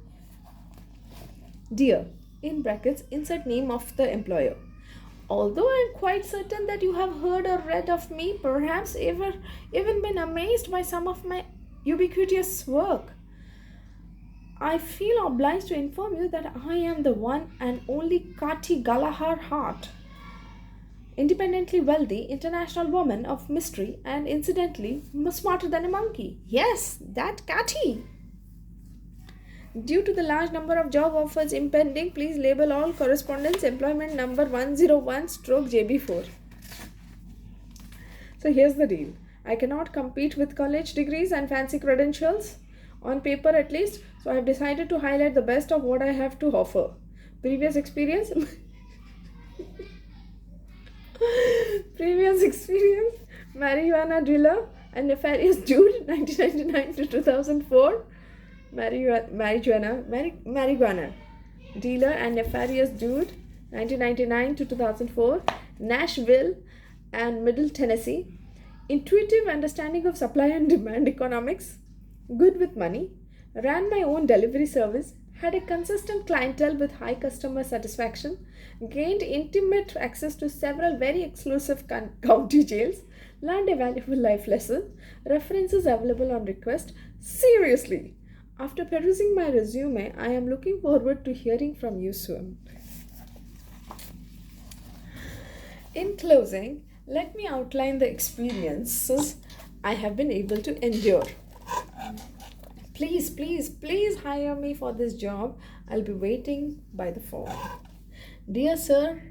Dear, in brackets, insert name of the employer. Although I am quite certain that you have heard or read of me, perhaps even been amazed by some of my ubiquitous work, I feel obliged to inform you that I am the one and only Kati Galahar Hart, independently wealthy international woman of mystery and incidentally smarter than a monkey. Yes, that Kati. Due to the large number of job offers impending, please label all correspondence employment number 101/JB4. So here's the deal. I cannot compete with college degrees and fancy credentials, on paper at least, so I have decided to highlight the best of what I have to offer. Previous experience? Marijuana dealer and nefarious dude, 1999 to 2004. Marijuana dealer and nefarious dude, 1999 to 2004. Nashville and Middle Tennessee. Intuitive understanding of supply and demand economics. Good with money. Ran my own delivery service. Had a consistent clientele with high customer satisfaction. Gained intimate access to several very exclusive county jails. Learned a valuable life lesson. References available on request. Seriously, after perusing my resume, I am looking forward to hearing from you soon. In closing, let me outline the experiences I have been able to endure. Please hire me for this job. I'll be waiting by the phone. Dear Sir,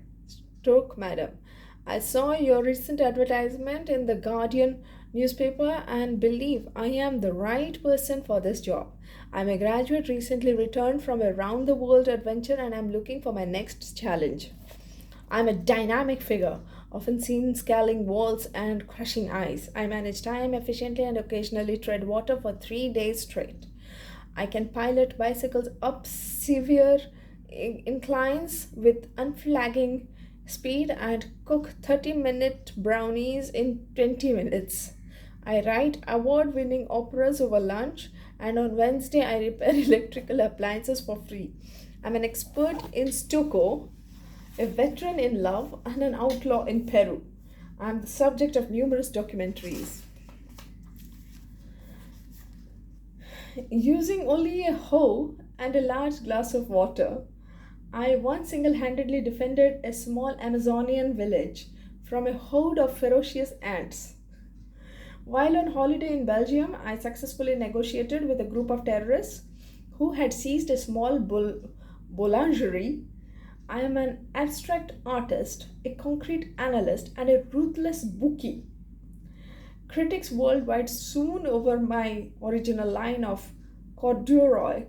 Madam, I saw your recent advertisement in the Guardian newspaper and believe I am the right person for this job. I'm a graduate recently returned from a round the world adventure and I'm looking for my next challenge. I'm a dynamic figure, often seen scaling walls and crushing ice. I manage time efficiently and occasionally tread water for 3 days straight. I can pilot bicycles up severe inclines with unflagging speed and cook 30-minute brownies in 20 minutes. I write award winning operas over lunch, and on Wednesday, I repair electrical appliances for free. I'm an expert in stucco, a veteran in love, and an outlaw in Peru. I'm the subject of numerous documentaries. Using only a hoe and a large glass of water, I once single handedly defended a small Amazonian village from a horde of ferocious ants. While on holiday in Belgium, I successfully negotiated with a group of terrorists who had seized a small boulangerie. I am an abstract artist, a concrete analyst, and a ruthless bookie. Critics worldwide swoon over my original line of corduroy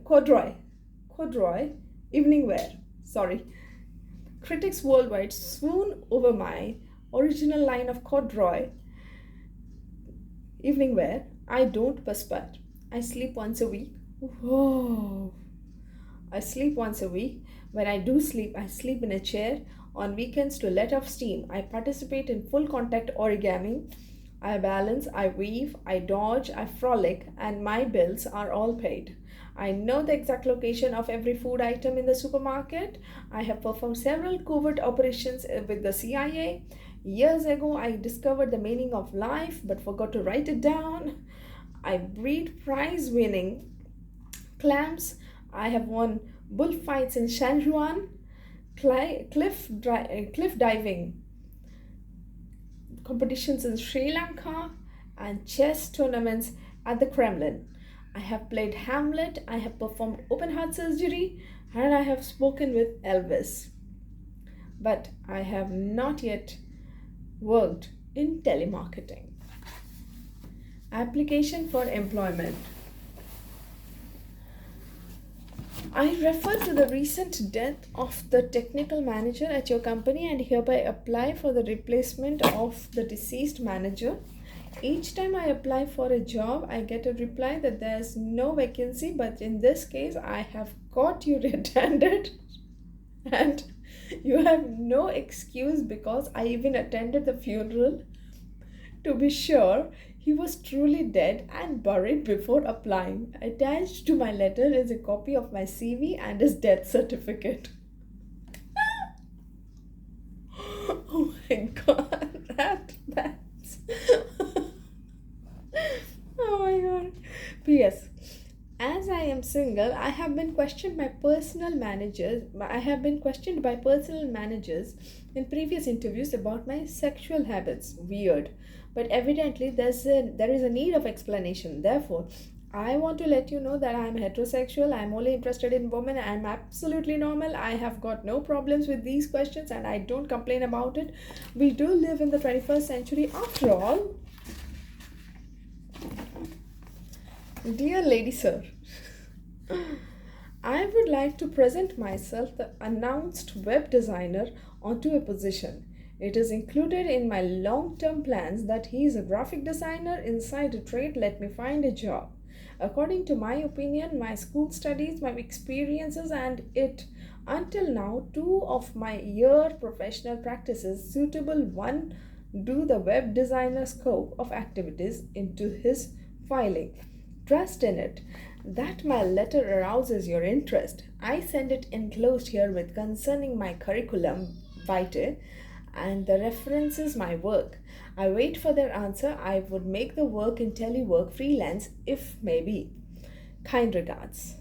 evening wear. Sorry. Critics worldwide swoon over my original line of corduroy evening wear. I don't perspire. I sleep once a week. Whoa. I sleep once a week. When I do sleep, I sleep in a chair. On weekends to let off steam, I participate in full contact origami. I balance, I weave, I dodge, I frolic, and my bills are all paid. I know the exact location of every food item in the supermarket. I have performed several covert operations with the CIA. Years ago, I discovered the meaning of life but forgot to write it down. I breed prize winning clams. I have won bullfights in San Juan, cliff diving competitions in Sri Lanka, and chess tournaments at the Kremlin. I have played Hamlet, I have performed open heart surgery, and I have spoken with Elvis. But I have not yet worked in telemarketing. Application for employment. I refer to the recent death of the technical manager at your company and hereby apply for the replacement of the deceased manager. Each time I apply for a job, I get a reply that there's no vacancy, but in this case, I have got you red-handed and you have no excuse because I even attended the funeral. To be sure, he was truly dead and buried before applying. Attached to my letter is a copy of my CV and his death certificate. Oh my god, that's oh my god. P.S. As I am single, I have been questioned by personal managers. I have been questioned by personal managers in previous interviews about my sexual habits. Weird. But evidently there is a need of explanation. Therefore, I want to let you know that I am heterosexual. I am only interested in women. I am absolutely normal. I have got no problems with these questions and I don't complain about it. We do live in the 21st century after all. Dear Lady Sir, I would like to present myself, the announced web designer, onto a position. It is included in my long-term plans that he is a graphic designer inside a trade. Let me find a job. According to my opinion, my school studies, my experiences, and it until now, 2 of my professional practices suitable one do the web designer scope of activities into his filing. Trust in it that my letter arouses your interest. I send it enclosed here with concerning my curriculum vitae and the references my work. I wait for their answer. I would make the work in telework freelance if maybe. Kind regards.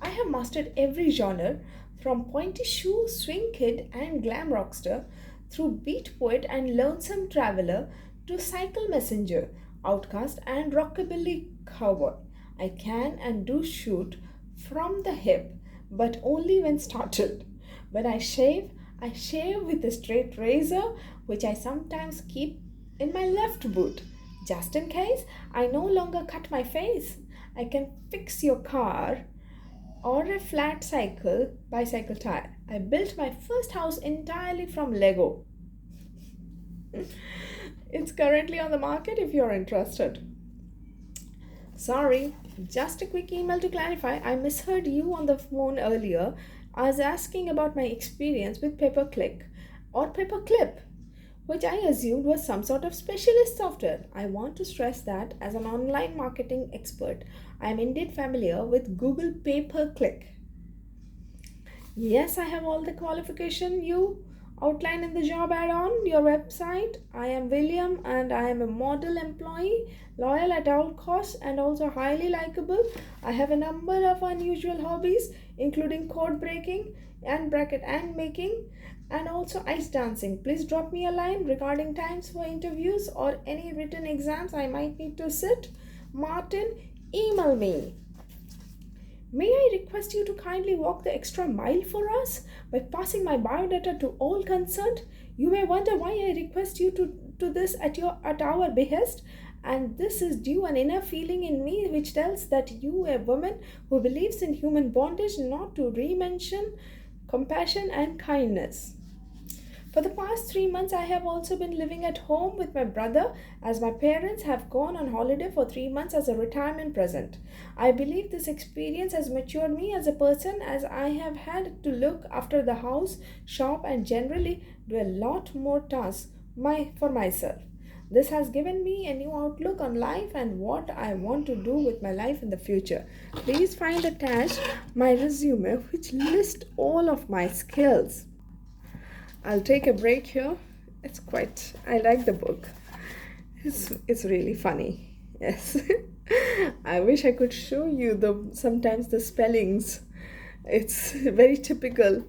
I have mastered every genre from pointy shoe, swing kid, and glam rockster through beat poet and lonesome traveler to cycle messenger, outcast, and rockabilly cowboy. I can and do shoot from the hip, but only when startled. When I shave with a straight razor, which I sometimes keep in my left boot. Just in case I no longer cut my face, I can fix your car or a flat bicycle tire. I built my first house entirely from Lego. It's currently on the market if you're interested. Sorry, just a quick email to clarify. I misheard you on the phone earlier. I was asking about my experience with pay-per-click or paperclip, which I assumed was some sort of specialist software. I want to stress that as an online marketing expert, I am indeed familiar with Google pay-per-click. Yes, I have all the qualification you outlined in the job ad on your website. I am William and I am a model employee, loyal at all costs and also highly likable. I have a number of unusual hobbies, including code breaking and bracket and making and also ice dancing. Please drop me a line regarding times for interviews or any written exams I might need to sit. Martin, email me. May I request you to kindly walk the extra mile for us by passing my biodata to all concerned? You may wonder why I request you to this at our behest, and this is due an inner feeling in me which tells that you, a woman who believes in human bondage, not to re-mention compassion and kindness. For the past 3 months, I have also been living at home with my brother as my parents have gone on holiday for 3 months as a retirement present. I believe this experience has matured me as a person as I have had to look after the house, shop, and generally do a lot more tasks for myself. This has given me a new outlook on life and what I want to do with my life in the future. Please find attached my resume, which lists all of my skills. I'll take a break here. I like the book. It's really funny. Yes. I wish I could show you sometimes the spellings. It's very typical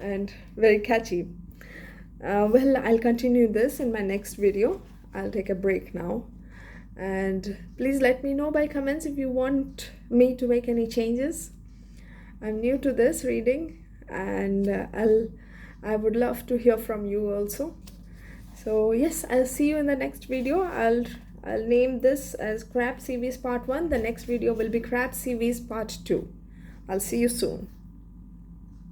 and very catchy. Well, I'll continue this in my next video. I'll take a break now. And please let me know by comments if you want me to make any changes. I'm new to this reading and I would love to hear from you also. So yes, I'll see you in the next video. I'll name this as Crab CVs Part 1. The next video will be Crab CVs Part 2. I'll see you soon.